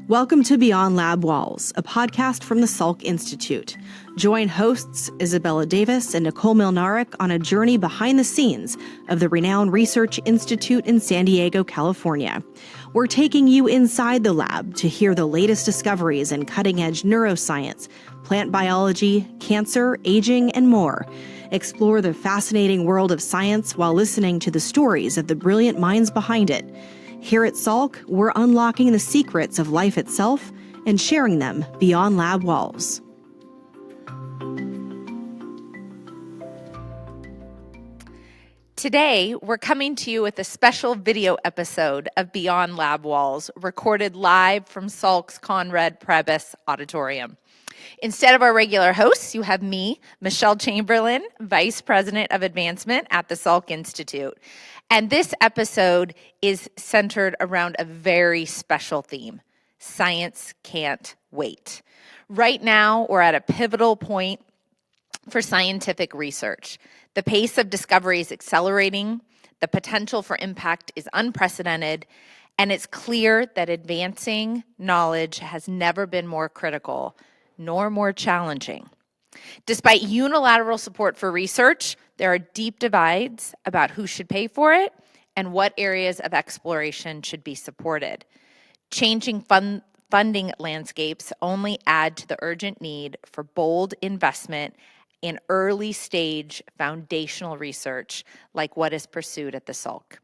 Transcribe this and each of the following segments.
Welcome to Beyond Lab Walls, a podcast from the Salk Institute. Join hosts Isabella Davis and Nicole Milnarek on a journey behind the scenes of the renowned Research Institute in San Diego, California. We're taking you inside the lab to hear the latest discoveries in cutting-edge neuroscience, plant biology, cancer, aging, and more. Explore the fascinating world of science while listening to the stories of the brilliant minds behind it. Here at Salk, we're unlocking the secrets of life itself and sharing them beyond lab walls. Today, we're coming to you with a special video episode of Beyond Lab Walls, recorded live from Salk's Conrad Prebys Auditorium. Instead of our regular hosts, you have me, Michelle Chamberlain, Vice President of Advancement at the Salk Institute. And this episode is centered around a very special theme: science can't wait. Right now, we're at a pivotal point for scientific research. The pace of discovery is accelerating, the potential for impact is unprecedented, and it's clear that advancing knowledge has never been more critical, nor more challenging. Despite unilateral support for research, there are deep divides about who should pay for it and what areas of exploration should be supported. Changing funding landscapes only add to the urgent need for bold investment in early-stage foundational research like what is pursued at the Salk.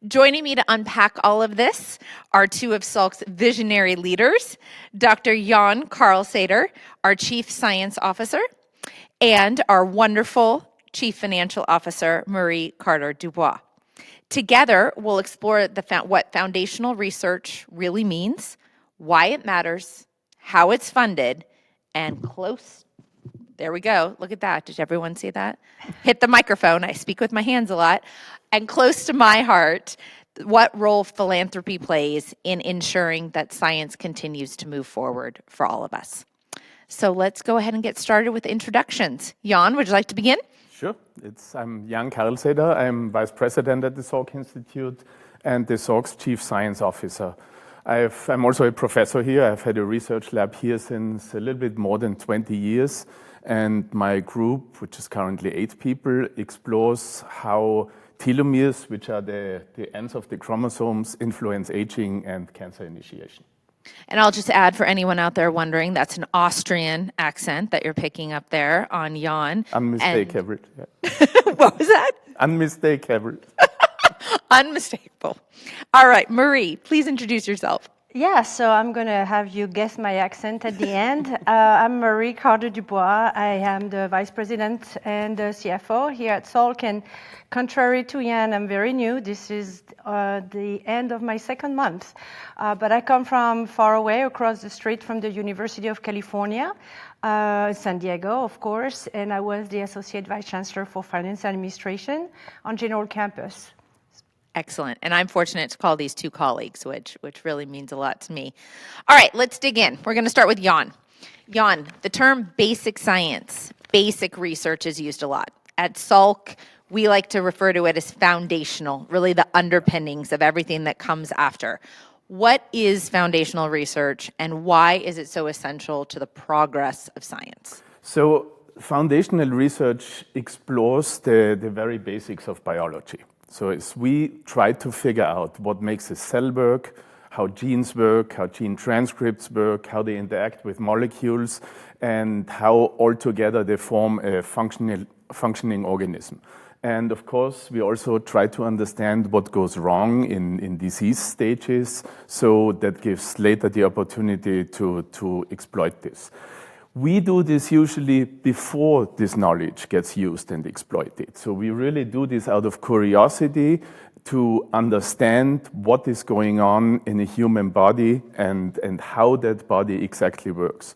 Joining me to unpack all of this are two of Salk's visionary leaders, Dr. Jan Karlseder, our Chief Science Officer, and our wonderful Chief Financial Officer, Marie Carter-Dubois. Together, we'll explore what foundational research really means, why it matters, how it's funded, and there we go. Look at that. Did everyone see that? Hit the microphone. I speak with my hands a lot. And close to my heart, what role philanthropy plays in ensuring that science continues to move forward for all of us. So let's go ahead and get started with introductions. Jan, would you like to begin? Sure. I'm Jan Karlseder. I'm Vice President at the Salk Institute and the Salk's Chief Science Officer. I'm also a professor here. I've had a research lab here since a little bit more than 20 years. And my group, which is currently 8 people, explores how telomeres, which are the ends of the chromosomes, influence aging and cancer initiation. And I'll just add for anyone out there wondering, that's an Austrian accent that you're picking up there on Jan. Unmistakable. Yeah. What was that? Unmistakable. Unmistakable. All right, Marie, please introduce yourself. Yeah, so I'm going to have you guess my accent at the end. I'm Marie Carter-Dubois. I am the Vice President and the CFO here at Salk. And contrary to Jan, I'm very new. This is the end of my 2nd month. But I come from far away, across the street from the University of California, San Diego, of course. And I was the Associate Vice Chancellor for Finance and Administration on General Campus. Excellent. And I'm fortunate to call these two colleagues, which really means a lot to me. All right, let's dig in. We're going to start with Jan. Jan, the term basic science, basic research is used a lot. At Salk, we like to refer to it as foundational, really the underpinnings of everything that comes after. What is foundational research and why is it so essential to the progress of science? So foundational research explores the very basics of biology. So as we try to figure out what makes a cell work, how genes work, how gene transcripts work, how they interact with molecules, and how altogether they form a functioning organism. And of course, we also try to understand what goes wrong in disease stages, so that gives later the opportunity to exploit this. We do this usually before this knowledge gets used and exploited. So we really do this out of curiosity to understand what is going on in a human body and how that body exactly works.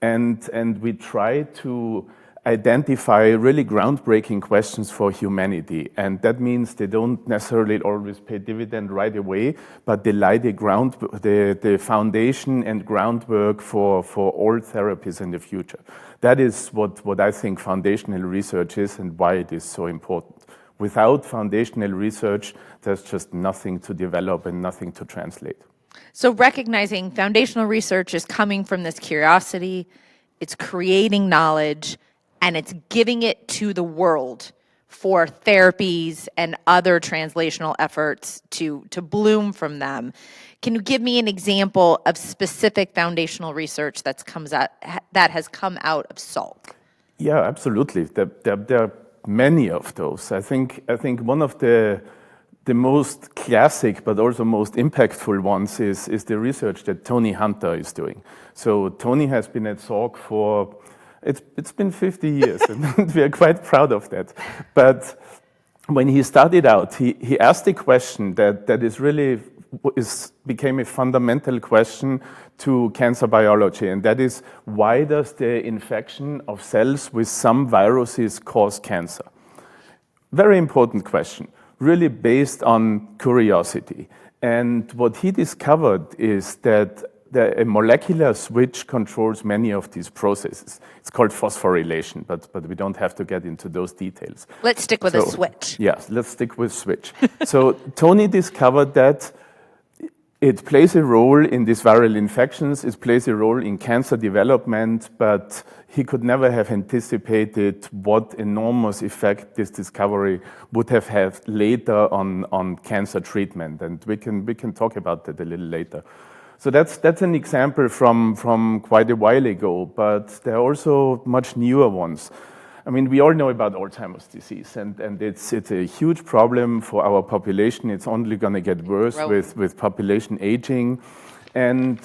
And we try to identify really groundbreaking questions for humanity. And that means they don't necessarily always pay dividend right away, but they lay the foundation and groundwork for all therapies in the future. That is what I think foundational research is and why it is so important. Without foundational research, there's just nothing to develop and nothing to translate. So recognizing foundational research is coming from this curiosity, it's creating knowledge, and it's giving it to the world for therapies and other translational efforts to bloom from them. Can you give me an example of specific foundational research that has come out of Salk? Yeah, absolutely. There are many of those. I think one of the most classic but also most impactful ones is the research that Tony Hunter is doing. So Tony has been at Salk for, it's been 50 years and we are quite proud of that. But when he started out, he asked a question that became a fundamental question to cancer biology, and that is, why does the infection of cells with some viruses cause cancer? Very important question, really based on curiosity. And what he discovered is that a molecular switch controls many of these processes. It's called phosphorylation, but we don't have to get into those details. Let's stick with a switch. Yes, let's stick with switch. So Tony discovered that it plays a role in these viral infections, it plays a role in cancer development, but he could never have anticipated what enormous effect this discovery would have had later on cancer treatment. And we can talk about that a little later. So that's an example from quite a while ago, but there are also much newer ones. I mean, we all know about Alzheimer's disease, and it's a huge problem for our population. It's only going to get worse with population aging, and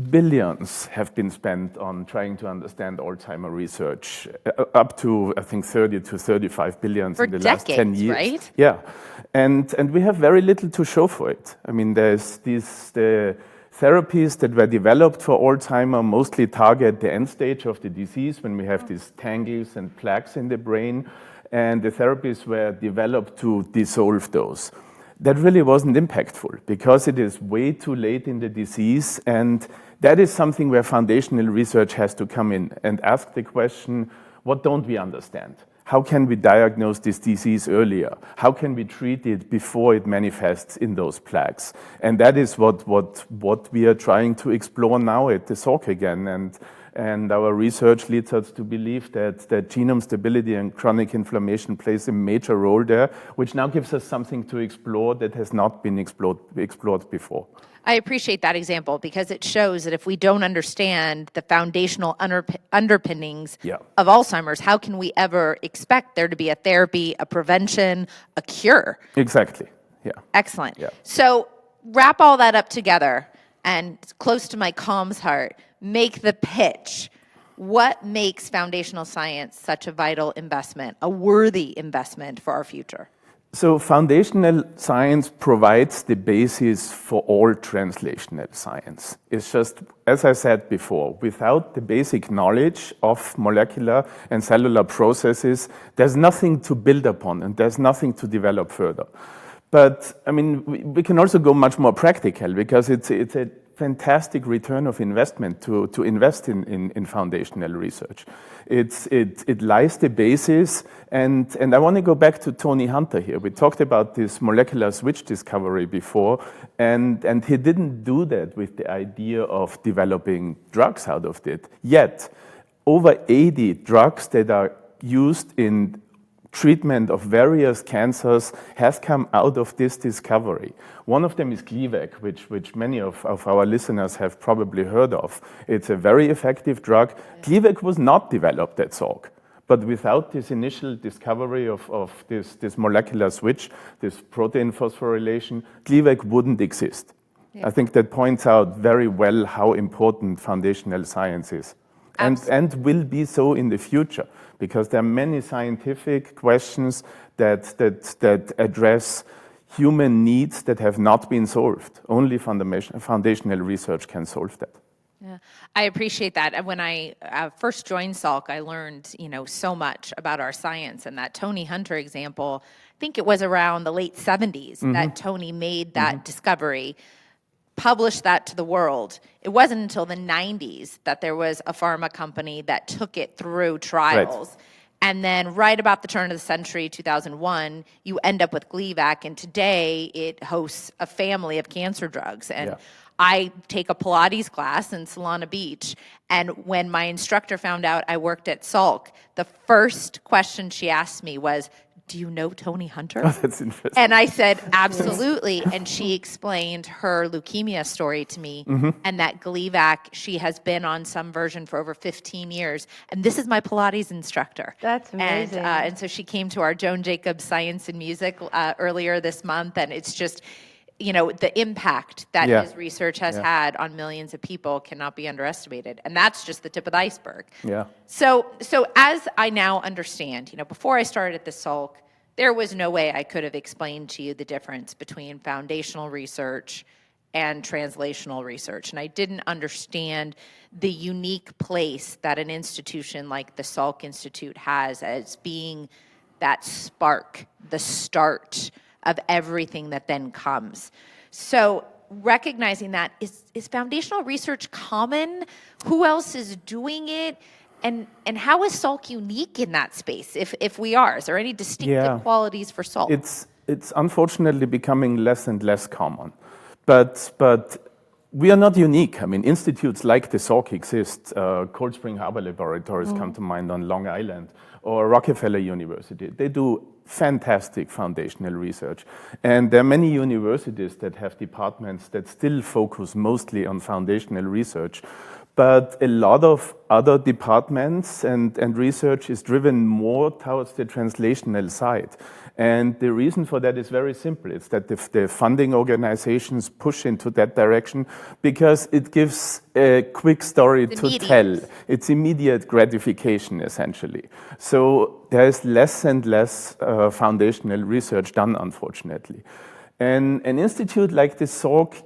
billions have been spent on trying to understand Alzheimer research, up to, I think, 30 to 35 billion in the last 10 years. Right? Yeah, and we have very little to show for it. I mean, there's the therapies that were developed for Alzheimer mostly target the end stage of the disease when we have these tangles and plaques in the brain, and the therapies were developed to dissolve those. That really wasn't impactful because it is way too late in the disease, and that is something where foundational research has to come in and ask the question, what don't we understand? How can we diagnose this disease earlier? How can we treat it before it manifests in those plaques? And that is what we are trying to explore now at the Salk again. And our research leads us to believe that genome stability and chronic inflammation plays a major role there, which now gives us something to explore that has not been explored before. I appreciate that example because it shows that if we don't understand the foundational underpinnings of Alzheimer's, how can we ever expect there to be a therapy, a prevention, a cure? Exactly. Yeah. Excellent. Yeah. So wrap all that up together and close to my comms heart, make the pitch. What makes foundational science such a vital investment, a worthy investment for our future? So foundational science provides the basis for all translational science. It's just, as I said before, without the basic knowledge of molecular and cellular processes, there's nothing to build upon and there's nothing to develop further. But I mean, we can also go much more practical because it's a fantastic return of investment to invest in foundational research. It lies the basis, and I want to go back to Tony Hunter here. We talked about this molecular switch discovery before, and he didn't do that with the idea of developing drugs out of it. Yet, over 80 drugs that are used in treatment of various cancers has come out of this discovery. One of them is Gleevec, which many of our listeners have probably heard of. It's a very effective drug. Gleevec was not developed at Salk, but without this initial discovery of this molecular switch, this protein phosphorylation, Gleevec wouldn't exist. Yeah. I think that points out very well how important foundational science is. And will be so in the future, because there are many scientific questions that address human needs that have not been solved. Only foundational research can solve that. Yeah, I appreciate that. And when I first joined Salk, I learned, so much about our science. And that Tony Hunter example, I think it was around the late 70s that Tony made that discovery, published that to the world. It wasn't until the 90s that there was a pharma company that took it through trials. Right. And then right about the turn of the century, 2001, you end up with Gleevec, and today it hosts a family of cancer drugs. And I take a Pilates class in Solana Beach, and when my instructor found out I worked at Salk, the first question she asked me was, "Do you know Tony Hunter?" Oh, that's interesting. And I said, absolutely. And she explained her leukemia story to me, and that Gleevec, she has been on some version for over 15 years. And this is my Pilates instructor. That's amazing. And so she came to our Joan Jacobs Science and Music earlier this month, and it's just, the impact that his research has had on millions of people cannot be underestimated. And that's just the tip of the iceberg. Yeah. So as I now understand, before I started at the Salk, there was no way I could have explained to you the difference between foundational research and translational research. And I didn't understand the unique place that an institution like the Salk Institute has as being that spark, the start of everything that then comes. So recognizing that, is foundational research common? Who else is doing it? And how is Salk unique in that space, if we are? Is there any distinctive qualities for Salk? It's unfortunately becoming less and less common. But we are not unique. I mean, institutes like the Salk exist. Cold Spring Harbor Laboratories come to mind on Long Island, or Rockefeller University. They do fantastic foundational research. And there are many universities that have departments that still focus mostly on foundational research. But a lot of other departments and research is driven more towards the translational side. And the reason for that is very simple. It's that the funding organizations push into that direction because it gives a quick story to tell. It's immediate gratification, essentially. So there is less and less foundational research done, unfortunately. And an institute like the Salk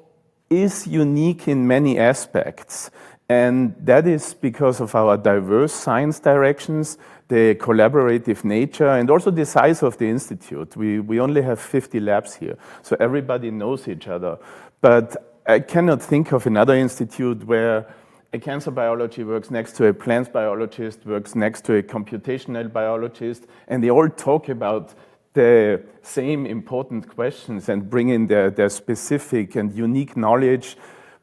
is unique in many aspects. And that is because of our diverse science directions, the collaborative nature, and also the size of the institute. We only have 50 labs here, so everybody knows each other. But I cannot think of another institute where a cancer biology works next to a plant biologist, works next to a computational biologist, and they all talk about the same important questions and bring in their specific and unique knowledge,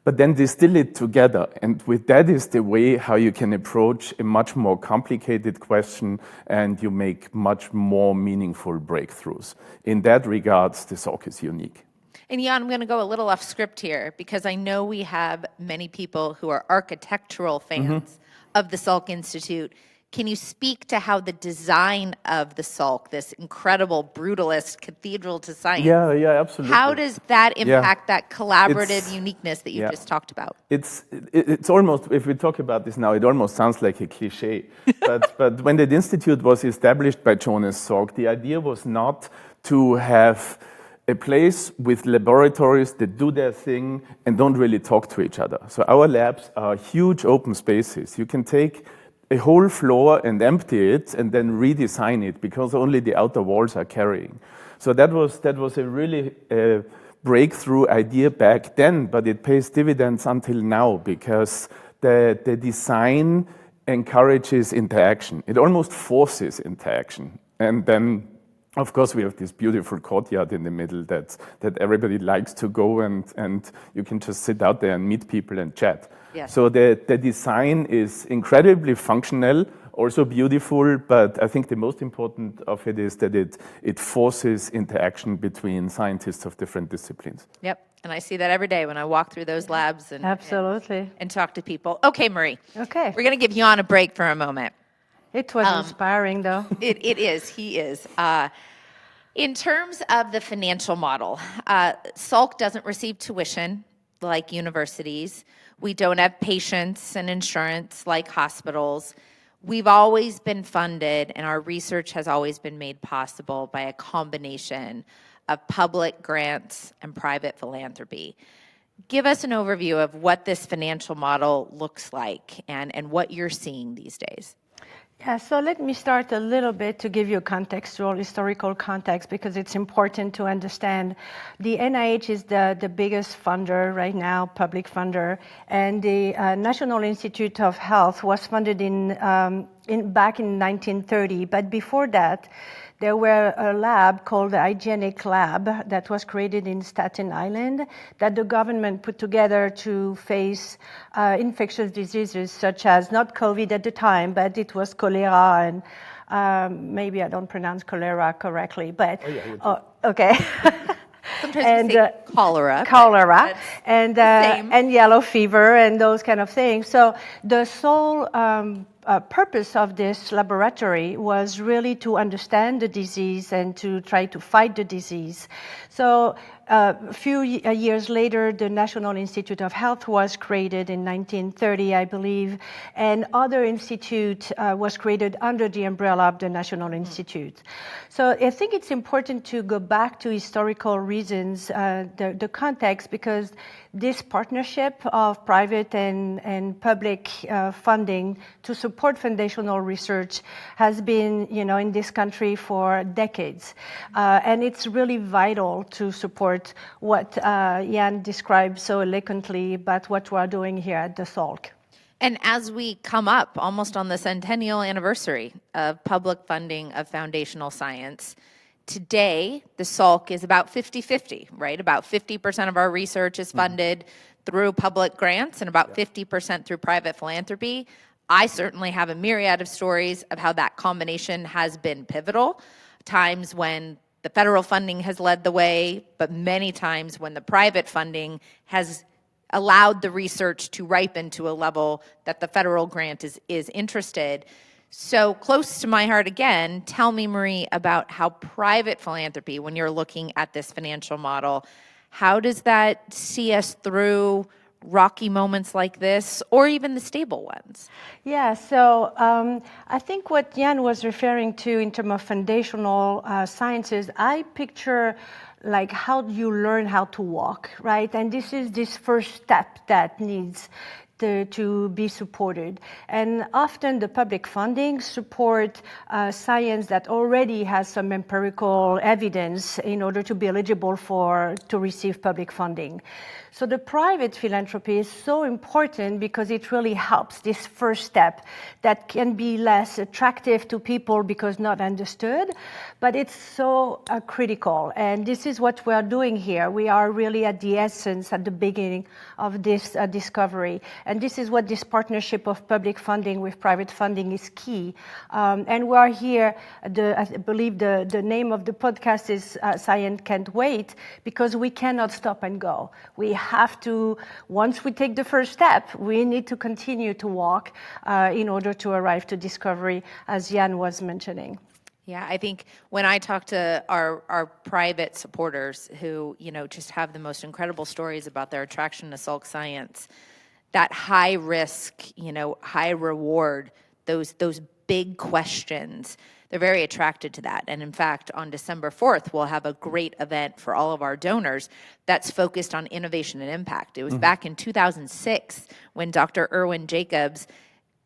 but then distill it together. And with that is the way how you can approach a much more complicated question, and you make much more meaningful breakthroughs. In that regards, the Salk is unique. And Jan, I'm going to go a little off script here, because I know we have many people who are architectural fans of the Salk Institute. Can you speak to how the design of the Salk, this incredible brutalist cathedral to science, absolutely. how does that impact that collaborative uniqueness that you just talked about? It's almost, if we talk about this now, it almost sounds like a cliche. but when the institute was established by Jonas Salk, the idea was not to have a place with laboratories that do their thing and don't really talk to each other. So our labs are huge open spaces. You can take a whole floor and empty it and then redesign it, because only the outer walls are carrying. So that was a really breakthrough idea back then, but it pays dividends until now, because the design encourages interaction. It almost forces interaction. And then, of course, we have this beautiful courtyard in the middle that everybody likes to go, and you can just sit out there and meet people and chat. Yes. So the design is incredibly functional, also beautiful, but I think the most important of it is that it forces interaction between scientists of different disciplines. Yep, and I see that every day when I walk through those labs and talk to people. Okay, Marie. Okay. We're going to give Jan a break for a moment. It was inspiring, though. It is. He is. In terms of the financial model, Salk doesn't receive tuition like universities. We don't have patients and insurance like hospitals. We've always been funded, and our research has always been made possible by a combination of public grants and private philanthropy. Give us an overview of what this financial model looks like and what you're seeing these days. Yeah, so let me start a little bit to give you a contextual, historical context, because it's important to understand. The NIH is the biggest funder right now, public funder, and the National Institute of Health was funded in back in 1930. But before that, there were a lab called the Hygienic Lab that was created in Staten Island that the government put together to face infectious diseases such as, not COVID at the time, but it was cholera and maybe I don't pronounce cholera correctly, but okay. Sometimes we say cholera. And yellow fever and those kind of things. So the sole purpose of this laboratory was really to understand the disease and to try to fight the disease. So a few years later, the National Institute of Health was created in 1930, I believe, and other institute was created under the umbrella of the National Institute. So I think it's important to go back to historical reasons, the context, because this partnership of private and public funding to support foundational research has been, in this country for decades. And it's really vital to support what Jan described so eloquently about what we're doing here at the Salk. And as we come up almost on the centennial anniversary of public funding of foundational science, today the Salk is about 50-50, right? About 50% of our research is funded through public grants and about 50% through private philanthropy. I certainly have a myriad of stories of how that combination has been pivotal, times when the federal funding has led the way, but many times when the private funding has allowed the research to ripen to a level that the federal grant is interested. So close to my heart again, tell me, Marie, about how private philanthropy, when you're looking at this financial model, how does that see us through rocky moments like this, or even the stable ones? Yeah, so I think what Jan was referring to in terms of foundational sciences, I picture like how do you learn how to walk, right? And this is this first step that needs to be supported. And often the public funding support science that already has some empirical evidence in order to be eligible to receive public funding. So the private philanthropy is so important because it really helps this first step that can be less attractive to people because not understood, but it's so critical. And this is what we are doing here. We are really at the essence, at the beginning of this discovery. And this is what this partnership of public funding with private funding is key. And we are here, I believe the name of the podcast is Science Can't Wait, because we cannot stop and go. We have to, once we take the first step, we need to continue to walk in order to arrive to discovery, as Jan was mentioning. Yeah, I think when I talk to our private supporters who, just have the most incredible stories about their attraction to Salk Science, that high risk, high reward, those big questions, they're very attracted to that. And in fact, on December 4th, we'll have a great event for all of our donors that's focused on innovation and impact. It was back in 2006 when Dr. Irwin Jacobs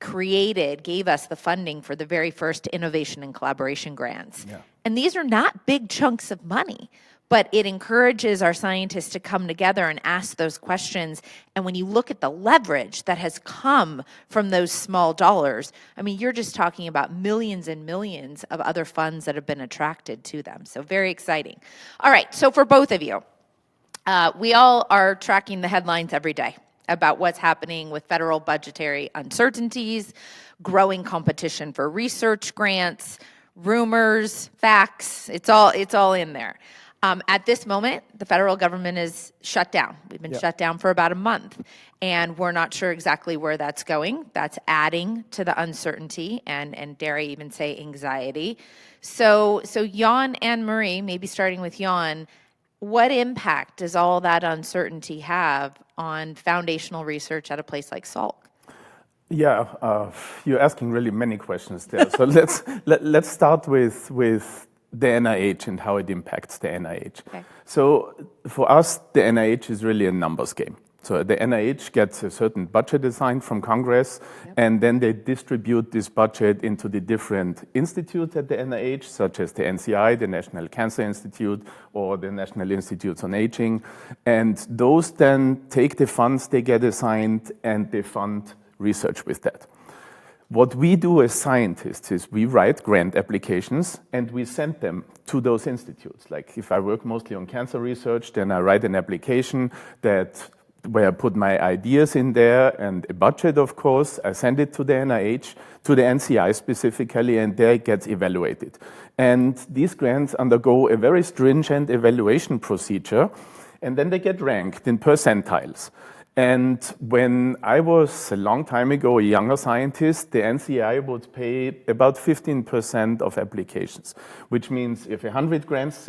gave us the funding for the very first innovation and collaboration grants. Yeah. And these are not big chunks of money, but it encourages our scientists to come together and ask those questions. And when you look at the leverage that has come from those small dollars, I mean, you're just talking about millions and millions of other funds that have been attracted to them. So very exciting. All right, so for both of you, we all are tracking the headlines every day about what's happening with federal budgetary uncertainties, growing competition for research grants, rumors, facts, it's all in there. At this moment, the federal government is shut down. We've been shut down for about a month, and we're not sure exactly where that's going. That's adding to the uncertainty and dare I even say anxiety. So Jan and Marie, maybe starting with Jan, what impact does all that uncertainty have on foundational research at a place like Salk? Yeah, you're asking really many questions there. So let's start with the NIH and how it impacts the NIH. Okay. So for us, the NIH is really a numbers game. So the NIH gets a certain budget assigned from Congress, and then they distribute this budget into the different institutes at the NIH, such as the NCI, the National Cancer Institute, or the National Institutes on Aging. And those then take the funds they get assigned and they fund research with that. What we do as scientists is we write grant applications and we send them to those institutes. Like if I work mostly on cancer research, then I write an application where I put my ideas in there and a budget, of course. I send it to the NIH, to the NCI specifically, and there it gets evaluated. And these grants undergo a very stringent evaluation procedure, and then they get ranked in percentiles. And when I was a long time ago a younger scientist, the NCI would pay about 15% of applications, which means if 100 grants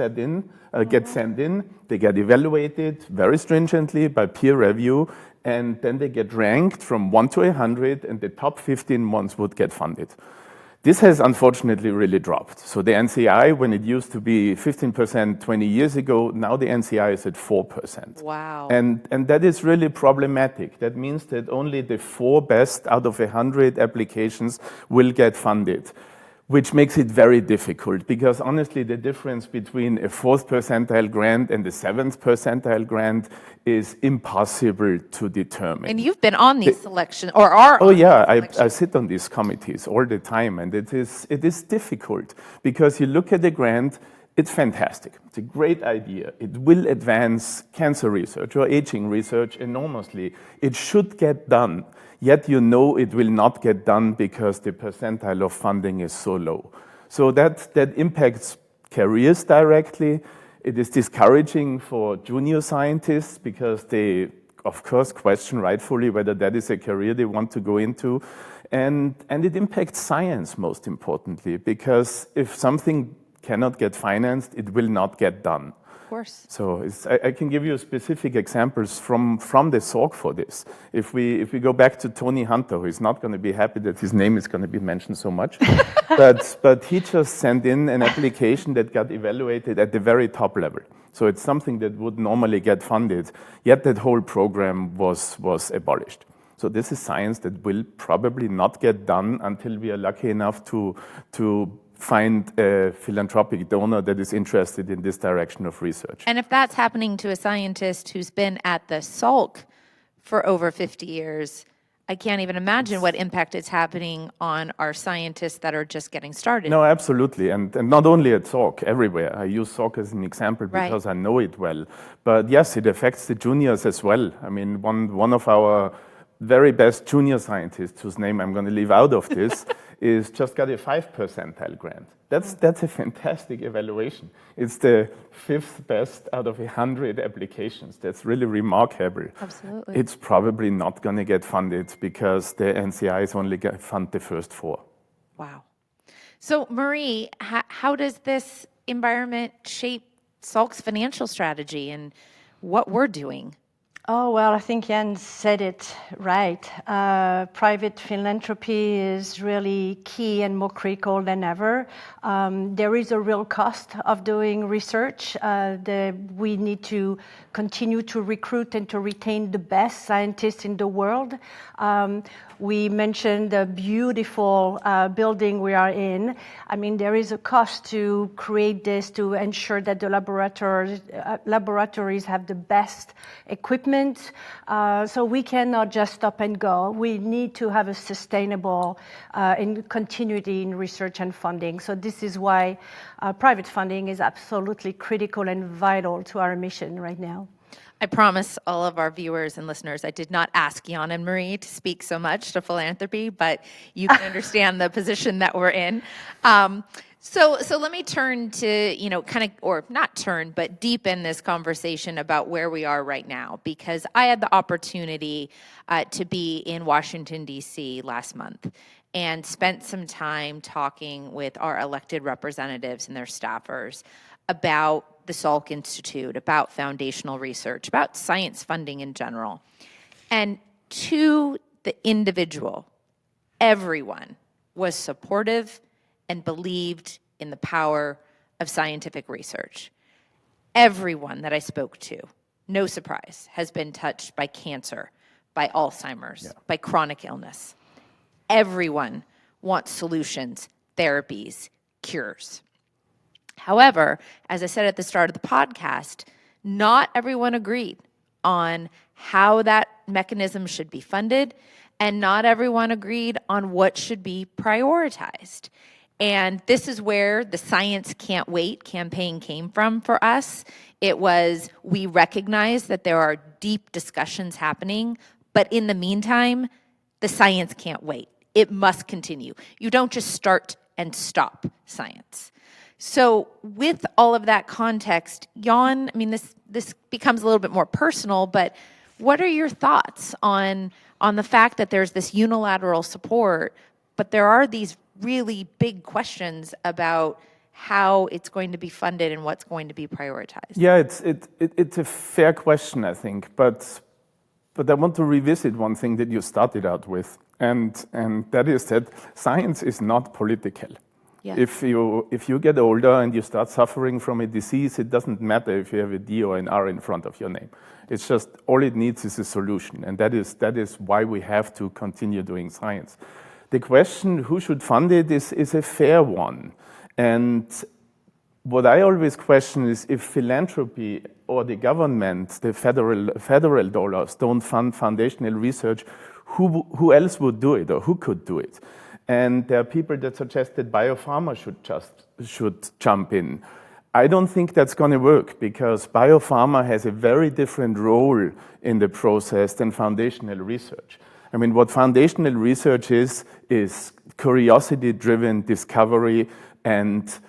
get sent in, they get evaluated very stringently by peer review, and then they get ranked from 1 to 100, and the top 15 ones would get funded. This has unfortunately really dropped. So the NCI, when it used to be 15% 20 years ago, now the NCI is at 4%. Wow. And that is really problematic. That means that only the 4 best out of 100 applications will get funded, which makes it very difficult because honestly, the difference between a 4th percentile grant and a 7th percentile grant is impossible to determine. And you've been on these selections, or are Oh on yeah, these I sit on these committees all the time, and it is difficult because you look at the grant, it's fantastic. It's a great idea. It will advance cancer research or aging research enormously. It should get done, yet you know it will not get done because the percentile of funding is so low. So that impacts careers directly. It is discouraging for junior scientists because they, of course, question rightfully whether that is a career they want to go into. And it impacts science, most importantly, because if something cannot get financed, it will not get done. Of course. So I can give you specific examples from the Salk for this. If we go back to Tony Hunter, who is not going to be happy that his name is going to be mentioned so much, but he just sent in an application that got evaluated at the very top level. So it's something that would normally get funded, yet that whole program was abolished. So this is science that will probably not get done until we are lucky enough to find a philanthropic donor that is interested in this direction of research. And if that's happening to a scientist who's been at the Salk for over 50 years, I can't even imagine what impact it's happening on our scientists that are just getting started. No, absolutely. And not only at Salk, everywhere. I use Salk as an example because I know it well. But yes, it affects the juniors as well. I mean, one of our very best junior scientists, whose name I'm going to leave out of this, is just got a 5th percentile grant. That's a fantastic evaluation. It's the 5th best out of 100 applications. That's really remarkable. Absolutely. It's probably not going to get funded because the NCI is only going to fund the first 4. Wow. So Marie, how does this environment shape Salk's financial strategy and what we're doing? Oh, well, I think Jan said it right. Private philanthropy is really key and more critical than ever. There is a real cost of doing research. We need to continue to recruit and to retain the best scientists in the world. We mentioned the beautiful building we are in. I mean, there is a cost to create this, to ensure that the laboratories have the best equipment. So we cannot just stop and go. We need to have a sustainable continuity in research and funding. So this is why private funding is absolutely critical and vital to our mission right now. I promise all of our viewers and listeners, I did not ask Jan and Marie to speak so much to philanthropy, but you can understand the position that we're in. So let me turn to, or not turn, but deepen this conversation about where we are right now, because I had the opportunity to be in Washington, D.C. last month and spent some time talking with our elected representatives and their staffers about the Salk Institute, about foundational research, about science funding in general. And to the individual, everyone was supportive and believed in the power of scientific research. Everyone that I spoke to, no surprise, has been touched by cancer, by Alzheimer's, by chronic illness. Everyone wants solutions, therapies, cures. However, as I said at the start of the podcast, not everyone agreed on how that mechanism should be funded and not everyone agreed on what should be prioritized. And this is where the Science Can't Wait campaign came from for us. It was, we recognize that there are deep discussions happening, but in the meantime, the science can't wait. It must continue. You don't just start and stop science. So with all of that context, Jan, I mean, this becomes a little bit more personal, but what are your thoughts on the fact that there's this unilateral support, but there are these really big questions about how it's going to be funded and what's going to be prioritized? Yeah, it's a fair question, I think, but I want to revisit one thing that you started out with, and that is that science is not political. Yeah. If you get older and you start suffering from a disease, it doesn't matter if you have a D or an R in front of your name. It's just all it needs is a solution, and that is why we have to continue doing science. The question who should fund it is a fair one, and what I always question is if philanthropy or the government, the federal dollars don't fund foundational research, who else would do it or who could do it? And there are people that suggest that biopharma should jump in. I don't think that's going to work because biopharma has a very different role in the process than foundational research. I mean, what foundational research is curiosity-driven discovery and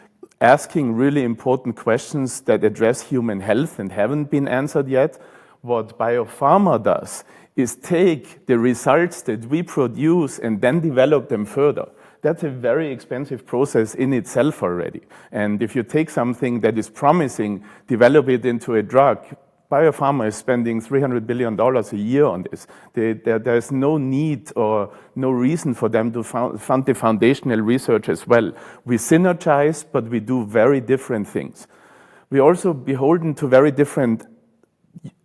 asking really important questions that address human health and haven't been answered yet. What biopharma does is take the results that we produce and then develop them further. That's a very expensive process in itself already. And if you take something that is promising, develop it into a drug, biopharma is spending $300 billion a year on this. There's no need or no reason for them to fund the foundational research as well. We synergize, but we do very different things. We're also beholden to very different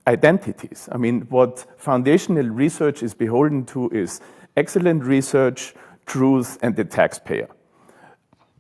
identities. I mean, what foundational research is beholden to is excellent research, truth, and the taxpayer.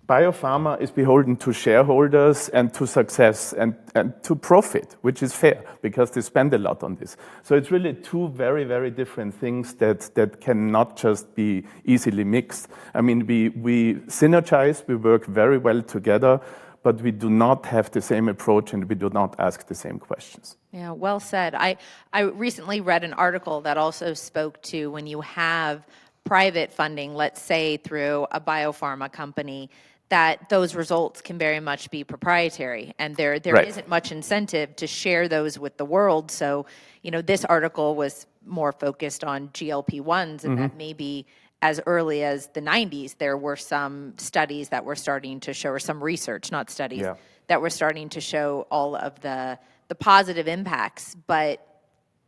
Biopharma is beholden to shareholders and to success and to profit, which is fair because they spend a lot on this. So it's really two very, very different things that cannot just be easily mixed. I mean, we synergize, we work very well together, but we do not have the same approach and we do not ask the same questions. Yeah, well said. I recently read an article that also spoke to when you have private funding, let's say through a biopharma company, that those results can very much be proprietary and there Right. isn't much incentive to share those with the world. So, you know, this article was more focused on GLP-1s and that maybe as early as the 90s, there were some studies that were starting to show, or some research, not studies, that were starting to show all of the positive impacts, but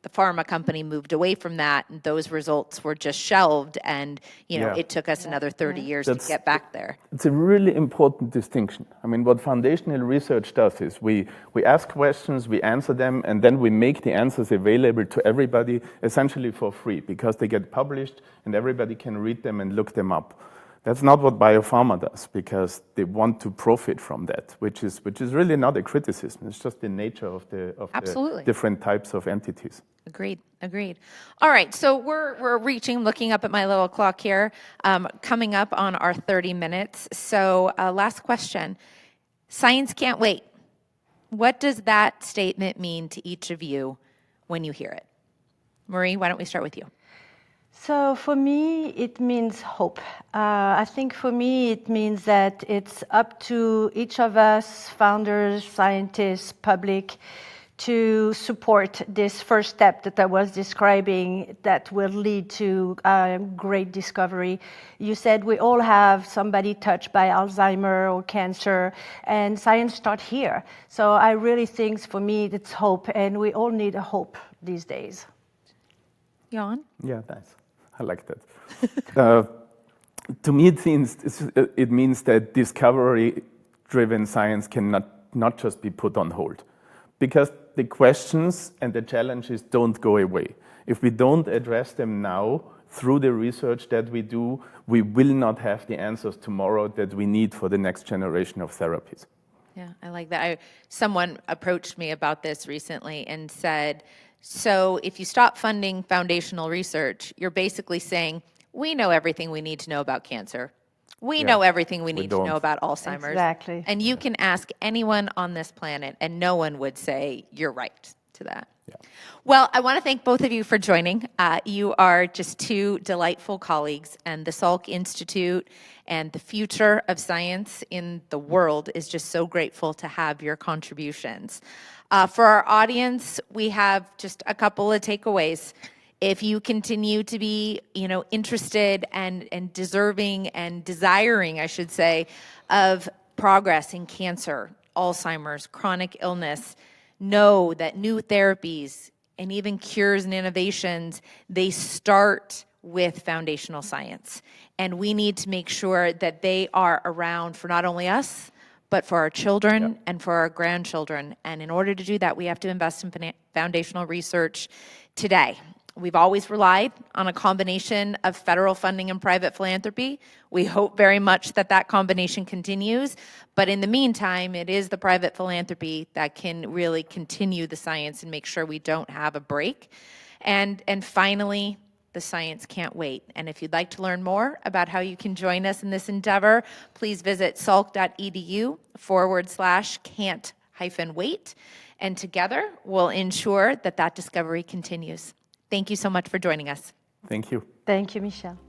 the pharma company moved away from that and those results were just shelved and, you know, it took us another 30 years to get back there. It's a really important distinction. I mean, what foundational research does is we ask questions, we answer them, and then we make the answers available to everybody essentially for free because they get published and everybody can read them and look them up. That's not what biopharma does because they want to profit from that, which is really not a criticism. It's just the nature of the different types of entities. Agreed. All right, so we're looking up at my little clock here, coming up on our 30 minutes. So last question, science can't wait. What does that statement mean to each of you when you hear it? Marie, why don't we start with you? So for me, it means hope. I think for me, it means that it's up to each of us, founders, scientists, public, to support this first step that I was describing that will lead to great discovery. You said we all have somebody touched by Alzheimer or cancer, and science starts here. So I really think for me, it's hope, and we all need a hope these days. Jan? Yeah, thanks. I like that. To me, it means that discovery-driven science cannot not just be put on hold, because the questions and the challenges don't go away. If we don't address them now through the research that we do, we will not have the answers tomorrow that we need for the next generation of therapies. Yeah, I like that. Someone approached me about this recently and said, So if you stop funding foundational research, you're basically saying, we know everything we need to know about cancer. We know everything we need to know about Alzheimer's. Exactly. And you can ask anyone on this planet, and no one would say you're right to that. Yeah. Well, I want to thank both of you for joining. You are just two delightful colleagues, and the Salk Institute and the future of science in the world is just so grateful to have your contributions. For our audience, we have just a couple of takeaways. If you continue to be, interested and deserving and desiring, I should say, of progress in cancer, Alzheimer's, chronic illness, know that new therapies and even cures and innovations, they start with foundational science. And we need to make sure that they are around for not only us, but for our children and for our grandchildren. And in order to do that, we have to invest in foundational research today. We've always relied on a combination of federal funding and private philanthropy. We hope very much that that combination continues. But in the meantime, it is the private philanthropy that can really continue the science and make sure we don't have a break. And finally, the science can't wait. And if you'd like to learn more about how you can join us in this endeavor, please visit salk.edu/can't-wait. And together, we'll ensure that that discovery continues. Thank you so much for joining us. Thank you. Thank you, Michelle.